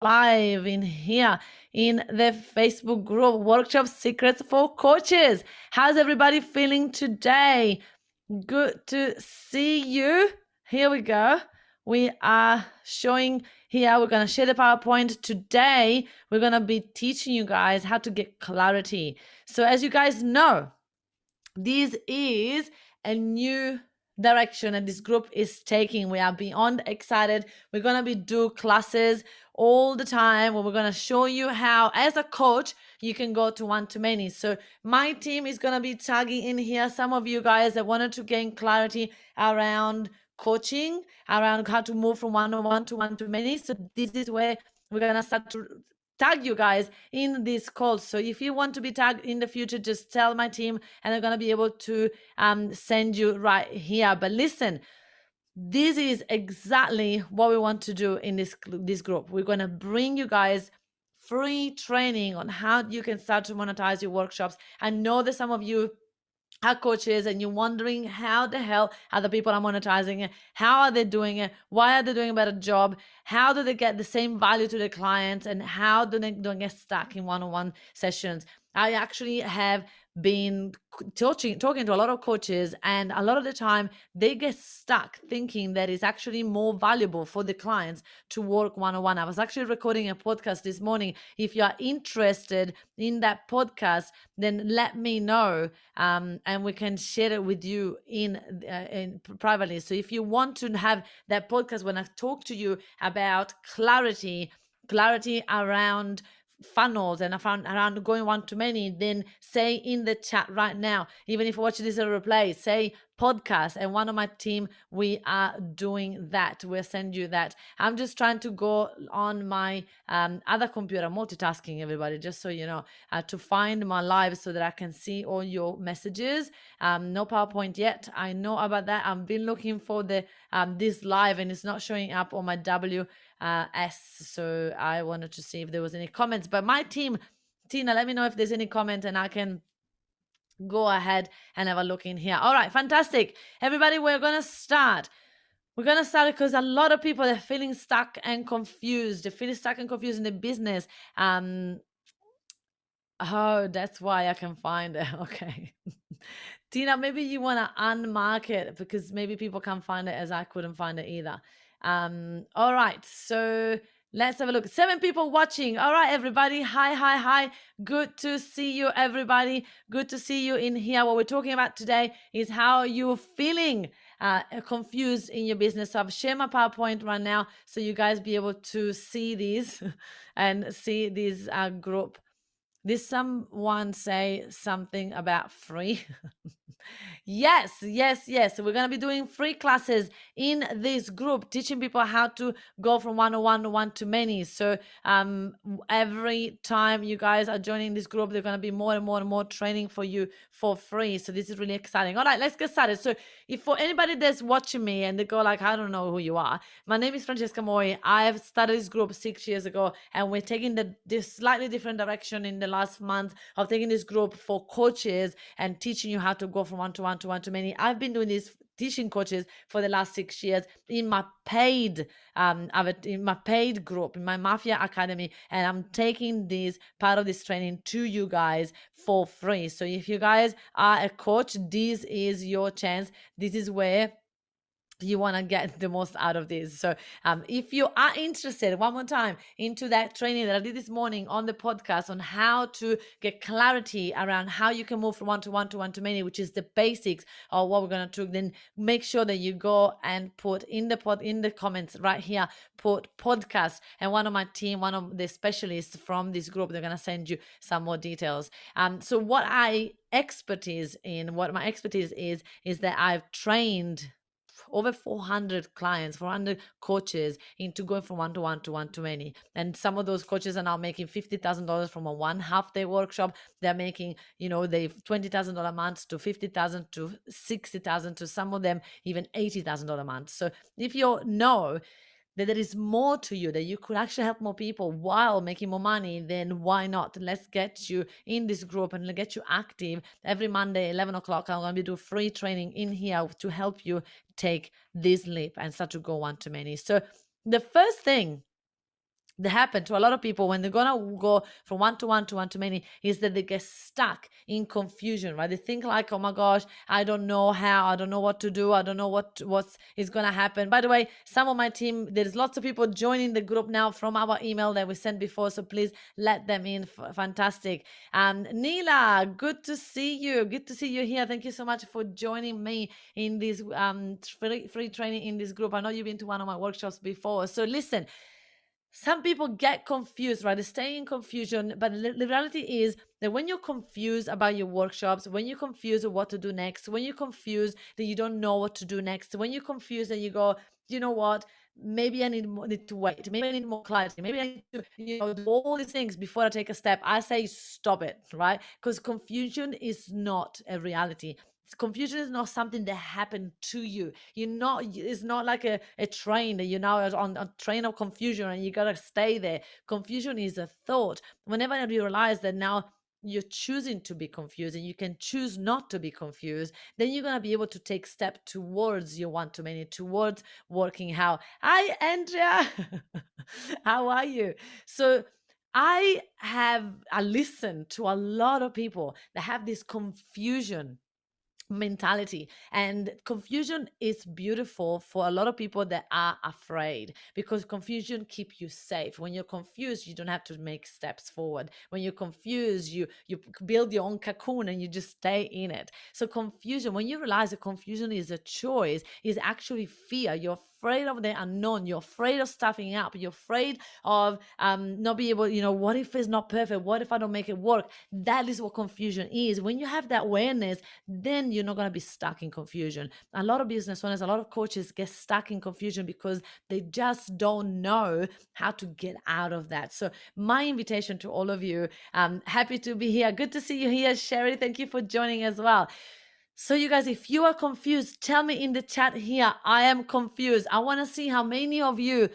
live in here in the Facebook group, Workshop Secrets for Coaches. How's everybody feeling today? Good to see you. Here we go. We are showing here, we're going to share the PowerPoint. Today, we're going to be teaching you guys how to get clarity. So as you guys know, this is a new direction and this group is taking. We are beyond excited. We're going to be do classes all the time where we're going to show you how as a coach you can go to one-to-many. So my team is going to be tagging in here some of you guys that wanted to gain clarity around coaching, around how to move from one-on-one to one-to-many. So this is where we're going to start to tag you guys in these calls. So if you want to be tagged in the future, just tell my team and they're going to be able to send you right here. But listen, this is exactly what we want to do in this group. We're going to bring you guys free training on how you can start to monetize your workshops. I know that some of you are coaches and you're wondering how the hell other people are monetizing it, how are they doing it, why are they doing a better job, how do they get the same value to their clients, and how do they don't get stuck in one-on-one sessions. I actually have been talking to a lot of coaches, and a lot of the time they get stuck thinking that it's actually more valuable for the clients to work one-on-one. I was actually recording a podcast this morning. If you are interested in that podcast, then let me know, and we can share it with you in privately. So if you want to have that podcast when I talk to you about clarity around funnels and around going one-to-many, then say in the chat right now, even if you watch this as a replay, say podcast, and one of my team, we are doing that. We'll send you that. I'm just trying to go on my other computer, multitasking, everybody, just so you know, to find my live so that I can see all your messages. No PowerPoint yet. I know about that. I've been looking for the this live and it's not showing up on my so I wanted to see if there was any comments. But my team, Tina, let me know if there's any comment and I can go ahead and have a look in here. All right, fantastic. Everybody, we're going to start. We're going to start because a lot of people are feeling stuck and confused. They're feeling stuck and confused in the business. Oh, that's why I can find it. Okay. Tina, maybe you want to unmark it because maybe people can't find it as I couldn't find it either. All right. So let's have a look. 7 people watching. All right, everybody. Hi. Good to see you, everybody. Good to see you in here. What we're talking about today is how you're feeling confused in your business. So I've shared my PowerPoint right now so you guys be able to see these and see this group. Did someone say something about free? Yes. So we're going to be doing free classes in this group, teaching people how to go from one-on-one to one-to-many. So every time you guys are joining this group, there's going to be more and more training for you for free. So this is really exciting. All right, let's get started. So if for anybody that's watching me and they go like, I don't know who you are, my name is Francesca Mori. I've started this group 6 years ago, and we're taking this slightly different direction in the last month of taking this group for coaches and teaching you how to go from one-to-one to one-to-many. I've been doing this teaching coaches for the last 6 years in my paid group, in my Mafia Academy, and I'm taking this part of this training to you guys for free. So if you guys are a coach, this is your chance. This is where you want to get the most out of this. So if you are interested, one more time, into that training that I did this morning on the podcast on how to get clarity around how you can move from one-to-one to one-to-many, which is the basics of what we're going to do, then make sure that you go and put in the comments right here, put podcast, and one of my team, one of the specialists from this group, they're going to send you some more details. So what my expertise is that I've trained over 400 clients, 400 coaches into going from one-to-one to one-to-many. And some of those coaches are now making $50,000 from a 1-half-day workshop. They're making, they $20,000 months to $50,000 to $60,000 to some of them even $80,000 months. So if you know that there is more to you, that you could actually help more people while making more money, then why not? Let's get you in this group and get you active. Every Monday, 11 o'clock, I'm going to do free training in here to help you take this leap and start to go one-to-many. So the first thing that happen to a lot of people when they're gonna go from one to one to one to many is that they get stuck in confusion, right? They think like, oh my gosh, I don't know how, I don't know what to do, I don't know what is gonna happen. By the way, some of my team, there's lots of people joining the group now from our email that we sent before, so please let them in. Fantastic. Neela, good to see you. Good to see you here. Thank you so much for joining me in this free training in this group. I know you've been to one of my workshops before. So listen, some people get confused, right? They stay in confusion. But the reality is that when you're confused about your workshops, when you're confused of what to do next, when you're confused that you don't know what to do next, when you're confused and you go, you know what? Maybe I need to wait. Maybe I need more clarity. Maybe I need to, do all these things before I take a step. I say stop it, right? Because confusion is not a reality. Confusion is not something that happened to you. It's not like a train that you're now on a train of confusion and you gotta stay there. Confusion is a thought. Whenever you realize that now you're choosing to be confused and you can choose not to be confused, then you're gonna be able to take step towards your one to many, towards working how. Hi, Andrea. How are you? So I listen to a lot of people that have this confusion mentality, and confusion is beautiful for a lot of people that are afraid, because confusion keep you safe. When you're confused, you don't have to make steps forward. When you're confused, you build your own cocoon and you just stay in it. So confusion, when you realize that confusion is a choice, is actually fear. You're afraid of the unknown. You're afraid of stuffing up. You're afraid of not being able, what if it's not perfect? What if I don't make it work? That is what confusion is. When you have that awareness, then you're not going to be stuck in confusion. A lot of business owners, a lot of coaches get stuck in confusion because they just don't know how to get out of that. So my invitation to all of you, happy to be here. Good to see you here, Sherry. Thank you for joining as well. So you guys, if you are confused, tell me in the chat here, I am confused. I want to see how many of you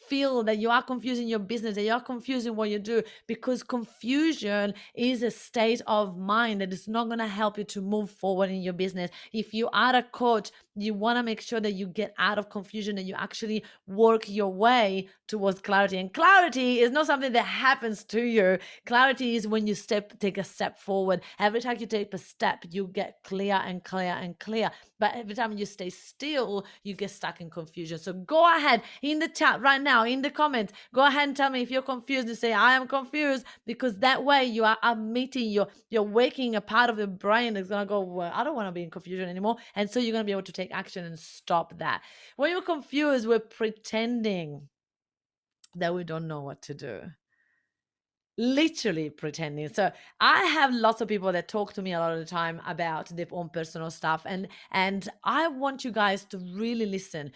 feel that you are confused in your business, that you are confused in what you do, because confusion is a state of mind that is not going to help you to move forward in your business. If you are a coach, you want to make sure that you get out of confusion and you actually work your way towards clarity. And clarity is not something that happens to you. Clarity is when you take a step forward. Every time you take a step, you get clear and clear and clear. But every time you stay still, you get stuck in confusion. So go ahead in the chat right now, in the comments, go ahead and tell me if you're confused and say, I am confused, because that way you are admitting, you're waking a part of the brain that's going to go, well, I don't want to be in confusion anymore. And so you're going to be able to take action and stop that. When you're confused, we're pretending that we don't know what to do. Literally pretending. So I have lots of people that talk to me a lot of the time about their own personal stuff, and I want you guys to really listen.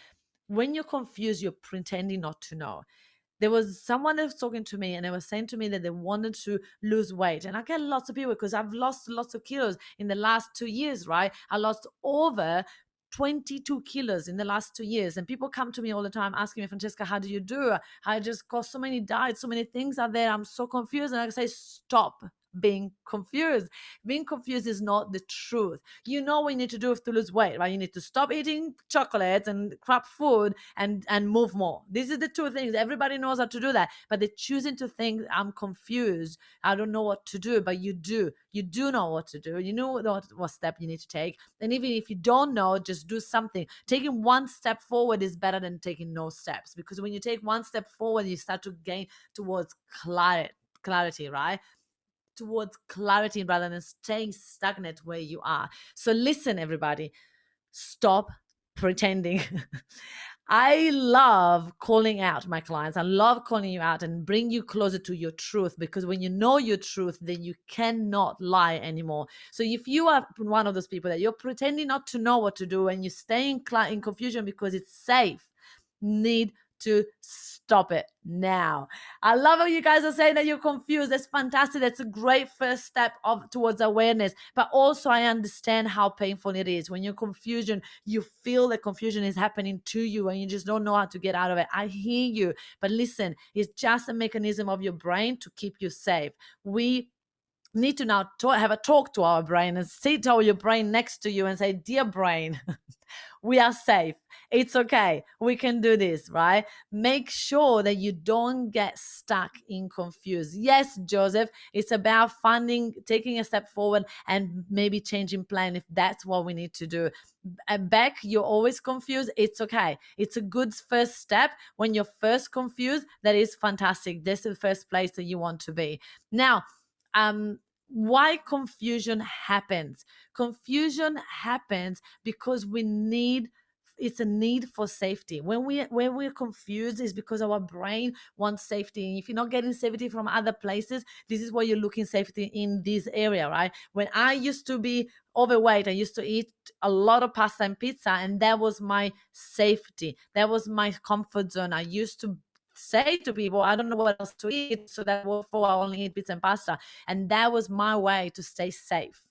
When you're confused, you're pretending not to know. There was someone that was talking to me and they were saying to me that they wanted to lose weight. And I get lots of people because I've lost lots of kilos in the last 2 years, right? I lost over 22 kilos in the last 2 years. And people come to me all the time asking me, Francesca, how do you do it? I just got so many diets, so many things out there. I'm so confused. And I say, stop being confused. Being confused is not the truth. You know what you need to do to lose weight, right? You need to stop eating chocolates and crap food and move more. These are the two things. Everybody knows how to do that, but they're choosing to think, I'm confused, I don't know what to do. But you do know what to do. You know what step you need to take. And even if you don't know, just do something. Taking one step forward is better than taking no steps, because when you take one step forward, you start to gain towards clarity, right? Towards clarity rather than staying stagnant where you are. So listen, everybody, stop pretending. I love calling out my clients. I love calling you out and bring you closer to your truth, because when you know your truth, then you cannot lie anymore. So if you are one of those people that you're pretending not to know what to do and you stay in confusion because it's safe, need to stop it now. I love how you guys are saying that you're confused. That's fantastic. That's a great first step towards awareness. But also I understand how painful it is. When you're confusion, you feel that confusion is happening to you and you just don't know how to get out of it. I hear you. But listen, it's just a mechanism of your brain to keep you safe. We need to now have a talk to our brain and sit to your brain next to you and say, dear brain, we are safe. It's okay. We can do this, right? Make sure that you don't get stuck in confused. Yes, Joseph, it's about funding, taking a step forward and maybe changing plan if that's what we need to do. Beck, you're always confused. It's okay. It's a good first step. When you're first confused, that is fantastic. This is the first place that you want to be. Now, why confusion happens? Confusion happens because it's a need for safety. When we're confused, is because our brain wants safety. And if you're not getting safety from other places, this is where you're looking safety in this area, right? When I used to be overweight, I used to eat a lot of pasta and pizza, and that was my safety. That was my comfort zone. I used to say to people, I don't know what else to eat, so therefore I only eat pizza and pasta. And that was my way to stay safe.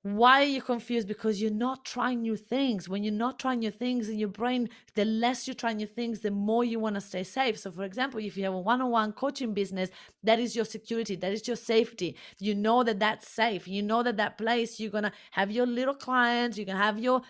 Why are you confused? Because you're not trying new things. When you're not trying new things in your brain, the less you try new things, the more you want to stay safe. So, for example, if you have a one-on-one coaching business, that is your security, that is your safety. You know that that's safe. You know that that place, you're going to have your little clients, you're going to have your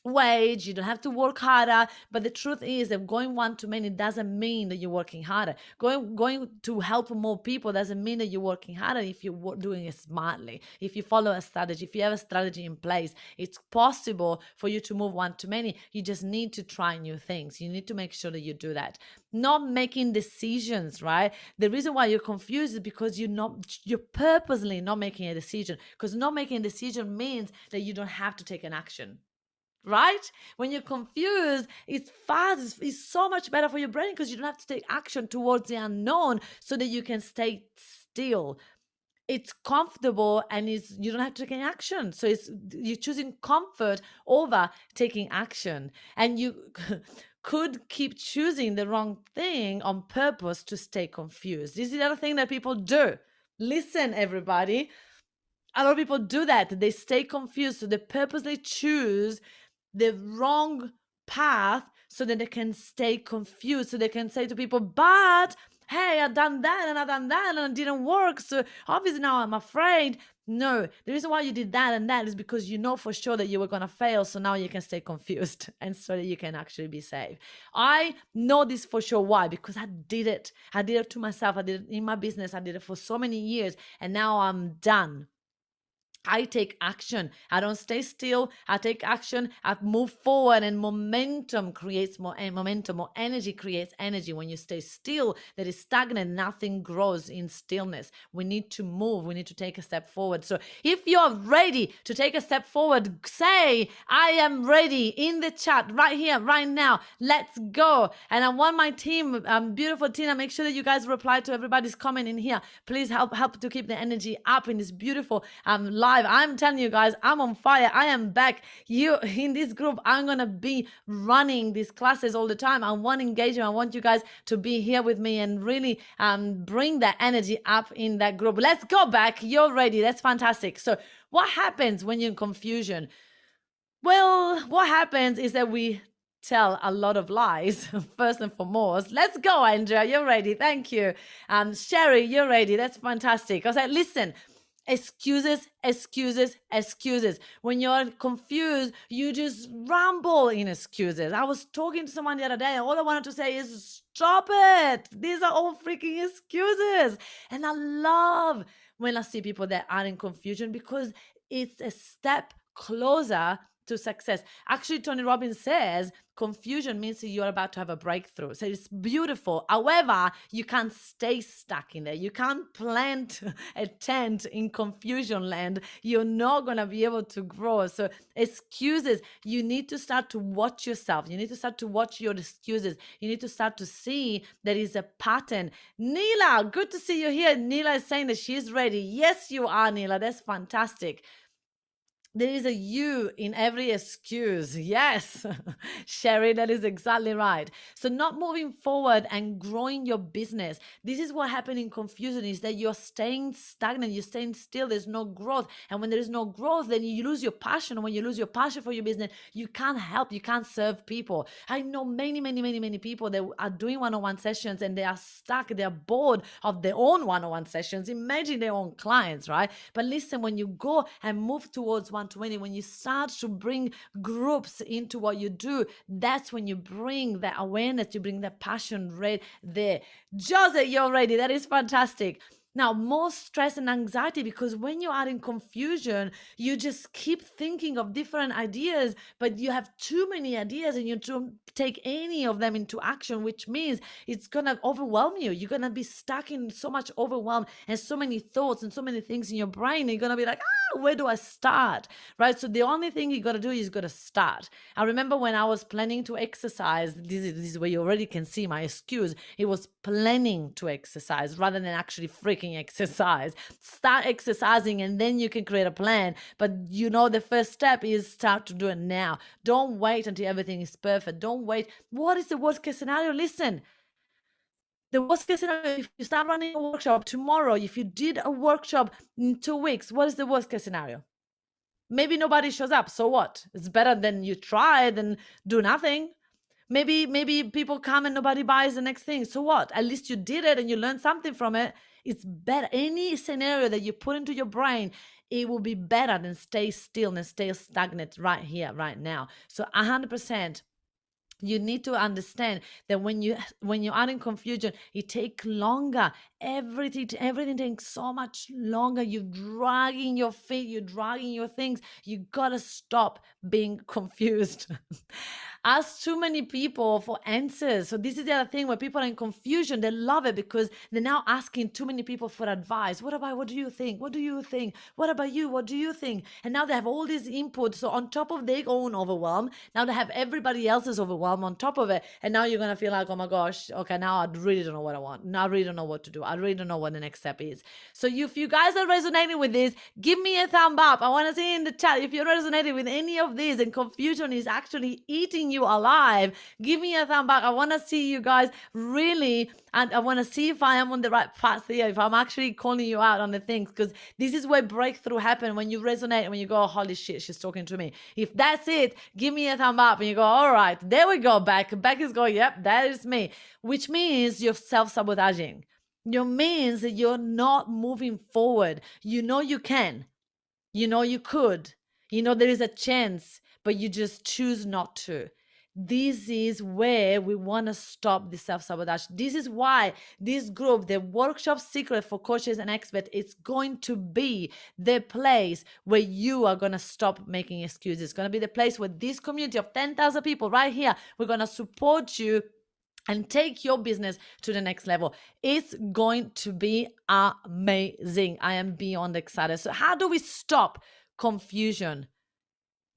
wage, you don't have to work harder. But the truth is that going one to many doesn't mean that you're working harder. Going to help more people doesn't mean that you're working harder if you're doing it smartly. If you follow a strategy, if you have a strategy in place, it's possible for you to move one to many. You just need to try new things. You need to make sure that you do that. Not making decisions, right? The reason why you're confused is because you're purposely not making a decision, because not making a decision means that you don't have to take an action. Right? When you're confused, it's fast. It's so much better for your brain because you don't have to take action towards the unknown so that you can stay still. It's comfortable and you don't have to take any action. So you're choosing comfort over taking action. And you could keep choosing the wrong thing on purpose to stay confused. This is the other thing that people do. Listen, everybody. A lot of people do that. They stay confused. So they purposely choose the wrong path so that they can stay confused, so they can say to people, but hey, I've done that and I've done that and it didn't work, so obviously now I'm afraid. No, the reason why you did that and that is because you know for sure that you were going to fail, so now you can stay confused and so that you can actually be safe. I know this for sure. Why? Because I did it to myself. I did it in my business. I did it for so many years, and now I'm done. I take action. I don't stay still. I take action. I move forward, and momentum creates more momentum. More energy creates energy. When you stay still, that is stagnant. Nothing grows in stillness. We need to move. We need to take a step forward. So if you're ready to take a step forward, say, I am ready in the chat right here, right now. Let's go. And I want my team, beautiful Tina, make sure that you guys reply to everybody's comment in here. Please help to keep the energy up in this beautiful live. I'm telling you guys, I'm on fire. I am back. You in this group, I'm gonna be running these classes all the time. I want engagement. I want you guys to be here with me and really bring that energy up in that group. Let's go back. You're ready. That's fantastic. So what happens when you're in confusion? Well, what happens is that we tell a lot of lies, first and foremost. Let's go, Andrea. You're ready. Thank you. Sherry, you're ready. That's fantastic. I said, listen, excuses, excuses, excuses. When you're confused, you just ramble in excuses. I was talking to someone the other day, and all I wanted to say is, stop it. These are all freaking excuses. And I love when I see people that are in confusion because it's a step closer to success. Actually, Tony Robbins says confusion means that you're about to have a breakthrough. So it's beautiful. However, you can't stay stuck in there. You can't plant a tent in confusion land. You're not going to be able to grow. So excuses, you need to start to watch yourself. You need to start to watch your excuses. You need to start to see there is a pattern. Neela, good to see you here. Neela is saying that she's ready. Yes, you are, Neela. That's fantastic. There is a you in every excuse. Yes, Sherry, that is exactly right. So, not moving forward and growing your business. This is what happened in confusion, is that you're staying stagnant, you're staying still, there's no growth. And when there is no growth, then you lose your passion. And when you lose your passion for your business, you can't help, you can't serve people. I know many people that are doing one-on-one sessions and they are stuck, they're bored of their own one-on-one sessions. Imagine their own clients, right? But listen, when you go and move towards 120, when you start to bring groups into what you do, that's when you bring that awareness, you bring that passion right there. Jose, you're ready. That is fantastic. Now, more stress and anxiety, because when you are in confusion, you just keep thinking of different ideas, but you have too many ideas and you don't take any of them into action, which means it's going to overwhelm you. You're going to be stuck in so much overwhelm and so many thoughts and so many things in your brain. And you're going to be like, where do I start? Right? So the only thing you got to do is you got to start. I remember when I was planning to exercise, this is where you already can see my excuse. It was planning to exercise rather than actually freaking exercise. Start exercising and then you can create a plan. But you know, the first step is start to do it now. Don't wait until everything is perfect. Don't wait. What is the worst case scenario? Listen, the worst case scenario, if you start running a workshop tomorrow, if you did a workshop in 2 weeks, what is the worst case scenario? Maybe nobody shows up. So what? It's better than you try than do nothing. Maybe people come and nobody buys the next thing. So what? At least you did it and you learned something from it. It's better. Any scenario that you put into your brain, it will be better than stay still and stay stagnant right here, right now. So 100%. You need to understand that when you are in confusion, it takes longer. Everything takes so much longer. You're dragging your feet, you're dragging your things. You gotta stop being confused. Ask too many people for answers. So this is the other thing, where people are in confusion. They love it because they're now asking too many people for advice. What do you think? What do you think? What about you? What do you think? And now they have all these input. So on top of their own overwhelm, now they have everybody else's overwhelm on top of it. And now you're gonna feel like, oh my gosh, okay, now I really don't know what I want. Now I really don't know what to do. I really don't know what the next step is. So if you guys are resonating with this, give me a thumb up. I want to see in the chat if you're resonating with any of these and confusion is actually eating you alive. Give me a thumb back. I want to see you guys really, and I want to see if I am on the right path here, if I'm actually calling you out on the things, because this is where breakthrough happen, when you resonate, when you go, oh, holy shit, she's talking to me. If that's it, give me a thumb up and you go, all right, there we go, Beck is going, yep, that is me, which means you're self-sabotaging. It means that you're not moving forward. You know you can. You know you could. You know there is a chance, but you just choose not to. This is where we want to stop the self-sabotage. This is why this group, the workshop secret for coaches and experts, it's going to be the place where you are going to stop making excuses. It's going to be the place where this community of 10,000 people right here, we're going to support you and take your business to the next level. It's going to be amazing. I am beyond excited. So how do we stop confusion?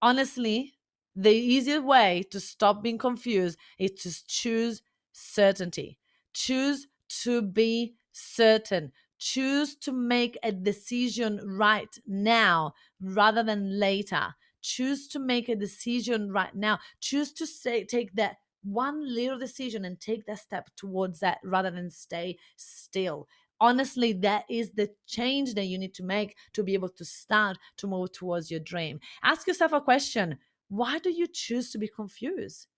Honestly, the easiest way to stop being confused is to choose certainty. Choose to be certain. Choose to make a decision right now rather than later. Choose to make a decision right now. Choose to take that one little decision and take that step towards that rather than stay still. Honestly, that is the change that you need to make to be able to start to move towards your dream. Ask yourself a question. Why do you choose to be confused?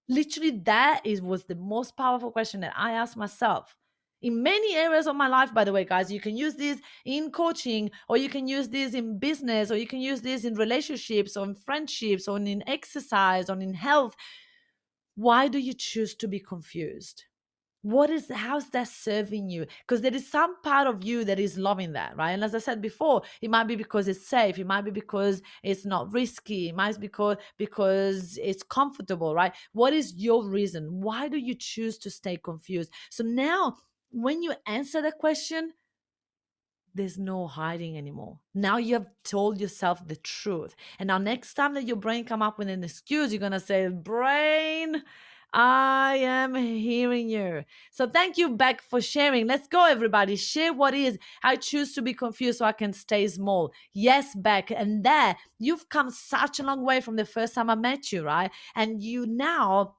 Literally, was the most powerful question that I asked myself. In many areas of my life, by the way, guys, you can use this in coaching, or you can use this in business, or you can use this in relationships, or in friendships, or in exercise, or in health. Why do you choose to be confused? How's that serving you? Because there is some part of you that is loving that, right? And as I said before, it might be because it's safe, it might be because it's not risky, it might be because it's comfortable, right? What is your reason? Why do you choose to stay confused? So now when you answer the question, there's no hiding anymore. Now you have told yourself the truth. And now next time that your brain come up with an excuse, you're going to say, brain, I am hearing you. So thank you, Beck, for sharing. Let's go, everybody. Share what is. I choose to be confused so I can stay small. Yes, Beck. And there, you've come such a long way from the first time I met you, right? And you now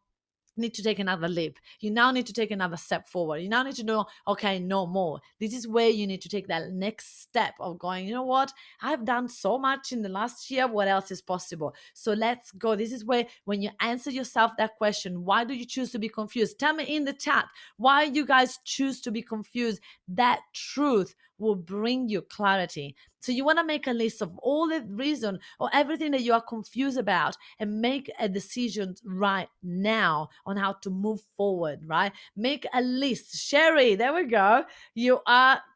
need to take another leap. You now need to take another step forward. You now need to know, okay, no more. This is where you need to take that next step of going, you know what? I've done so much in the last year. What else is possible? So let's go. This is where, when you answer yourself that question, why do you choose to be confused? Tell me in the chat why you guys choose to be confused. That truth will bring you clarity. So you want to make a list of all the reason or everything that you are confused about and make a decision right now on how to move forward, right? Make a list. Sherry, there we go.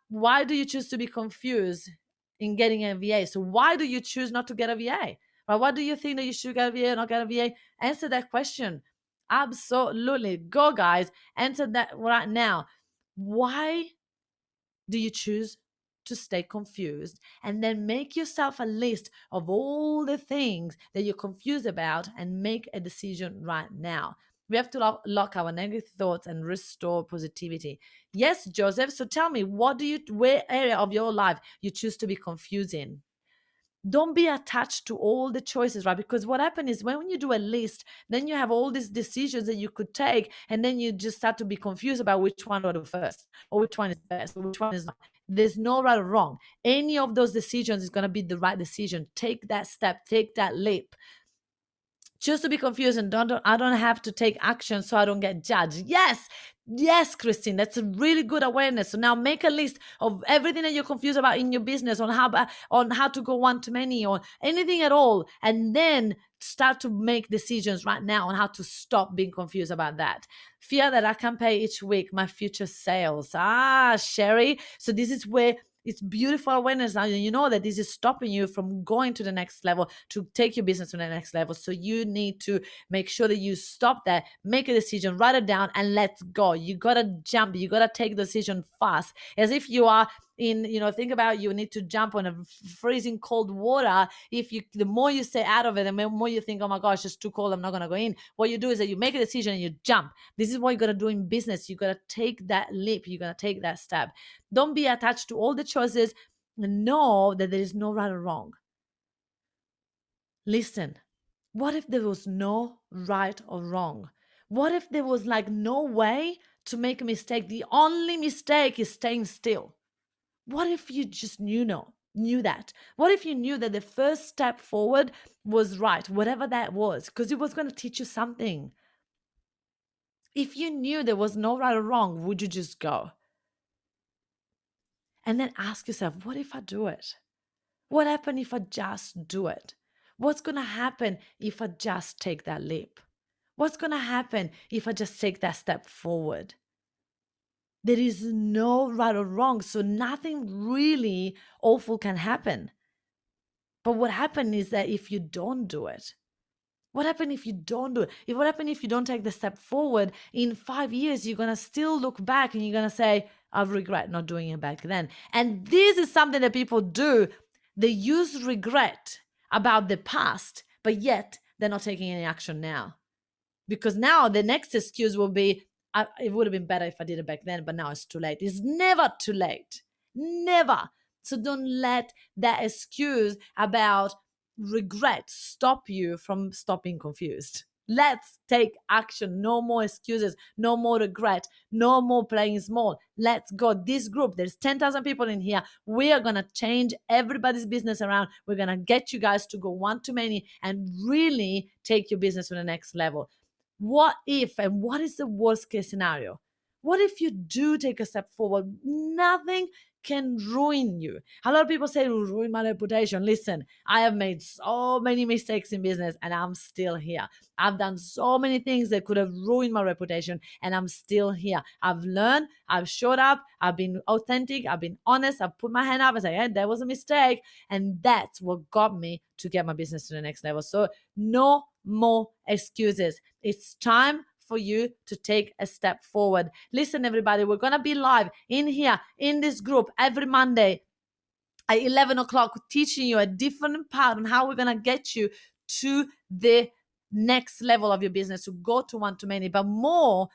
Why do you choose to be confused in getting a VA? So why do you choose not to get a VA? Right? Why do you think that you should get a VA or not get a VA? Answer that question. Absolutely. Go, guys. Answer that right now. Why do you choose to stay confused? And then make yourself a list of all the things that you're confused about and make a decision right now. We have to lock our negative thoughts and restore positivity. Yes, Joseph. So tell me, where area of your life you choose to be confused in? Don't be attached to all the choices, right? Because what happens is when you do a list, then you have all these decisions that you could take, and then you just start to be confused about which one to do first, or which one is best, or which one is not. There's no right or wrong. Any of those decisions is going to be the right decision. Take that step, take that leap. Choose to be confused and I don't have to take action so I don't get judged. Yes, Christine, that's a really good awareness. So now make a list of everything that you're confused about in your business, on how to go one to many, or anything at all, and then start to make decisions right now on how to stop being confused about that. Fear that I can pay each week my future sales. Sherry. So this is where it's beautiful awareness now. You know that this is stopping you from going to the next level, to take your business to the next level. So you need to make sure that you stop that, make a decision, write it down, and let's go. You gotta jump. You gotta take the decision fast, as if you are in, think about, you need to jump on a freezing cold water. The more you stay out of it, the more you think, oh my gosh, it's too cold, I'm not gonna go in. What you do is that you make a decision and you jump. This is what you gotta do in business. You gotta take that leap. You gotta take that step. Don't be attached to all the choices. Know that there is no right or wrong. Listen, what if there was no right or wrong? What if there was no way to make a mistake? The only mistake is staying still. What if you just knew that? What if you knew that the first step forward was right, whatever that was, because it was going to teach you something? If you knew there was no right or wrong, would you just go? And then ask yourself, what if I do it? What happens if I just do it? What's going to happen if I just take that leap? What's going to happen if I just take that step forward? There is no right or wrong, so nothing really awful can happen. But what happens is that if you don't do it, what happens if you don't do it? What happens if you don't take the step forward? In 5 years, you're going to still look back and you're going to say, I regret not doing it back then. And this is something that people do. They use regret about the past, but yet they're not taking any action now. Because now the next excuse will be, it would have been better if I did it back then, but now it's too late. It's never too late. Never. So don't let that excuse about regret stop you from stopping confused. Let's take action. No more excuses. No more regret. No more playing small. Let's go. This group, there's 10,000 people in here. We are going to change everybody's business around. We're going to get you guys to go one to many and really take your business to the next level. What if, and what is the worst case scenario? What if you do take a step forward? Nothing can ruin you. A lot of people say, ruin my reputation. Listen, I have made so many mistakes in business and I'm still here. I've done so many things that could have ruined my reputation and I'm still here. I've learned, I've showed up, I've been authentic, I've been honest, I've put my hand up and say, hey, that was a mistake. And that's what got me to get my business to the next level. So no more excuses. It's time for you to take a step forward. Listen, everybody, we're going to be live in here in this group every Monday at 11 o'clock, teaching you a different part on how we're going to get you to the next level of your business, to go to one-to-many. But more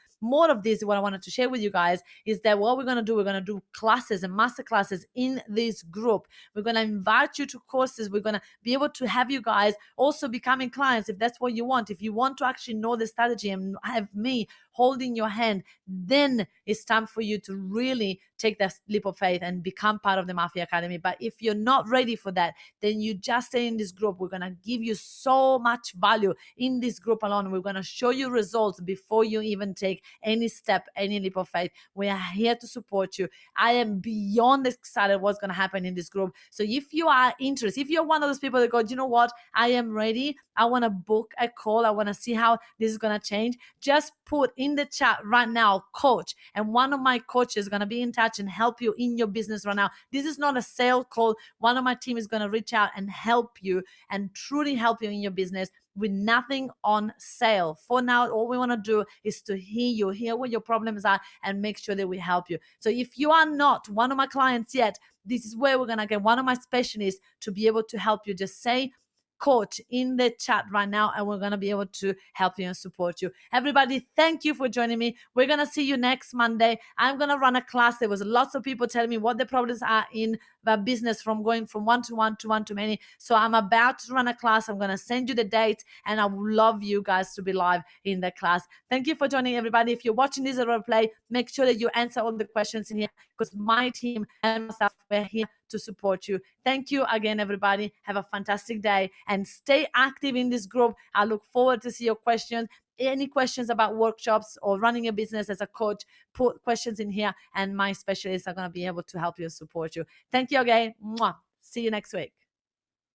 of this, what I wanted to share with you guys is that what we're going to do classes and master classes in this group. We're going to invite you to courses. We're going to be able to have you guys also becoming clients if that's what you want. If you want to actually know the strategy and have me holding your hand, then it's time for you to really take that leap of faith and become part of the Mafia Academy. But if you're not ready for that, then you just stay in this group. We're going to give you so much value in this group alone. We're going to show you results before you even take any step, any leap of faith. We are here to support you. I am beyond excited what's going to happen in this group. So if you are interested, if you're one of those people that go, you know what, I am ready, I want to book a call, I want to see how this is going to change, just put in the chat right now, coach, and one of my coaches is going to be in touch and help you in your business right now. This is not a sale call. One of my team is going to reach out and help you and truly help you in your business with nothing on sale. For now, all we want to do is to hear what your problems are, and make sure that we help you. So if you are not one of my clients yet, this is where we're going to get one of my specialists to be able to help you. Just say coach in the chat right now, and we're going to be able to help you and support you. Everybody, thank you for joining me. We're going to see you next Monday. I'm going to run a class. There was lots of people telling me what the problems are in the business from going from one-to-one to one-to-many. So I'm about to run a class. I'm going to send you the dates, and I would love you guys to be live in the class. Thank you for joining, everybody. If you're watching this replay, make sure that you answer all the questions in here, because my team and myself, we're here to support you. Thank you again, everybody. Have a fantastic day and stay active in this group. I look forward to see your questions. Any questions about workshops or running a business as a coach, put questions in here, and my specialists are going to be able to help you and support you. Thank you again. Mwah. See you next week.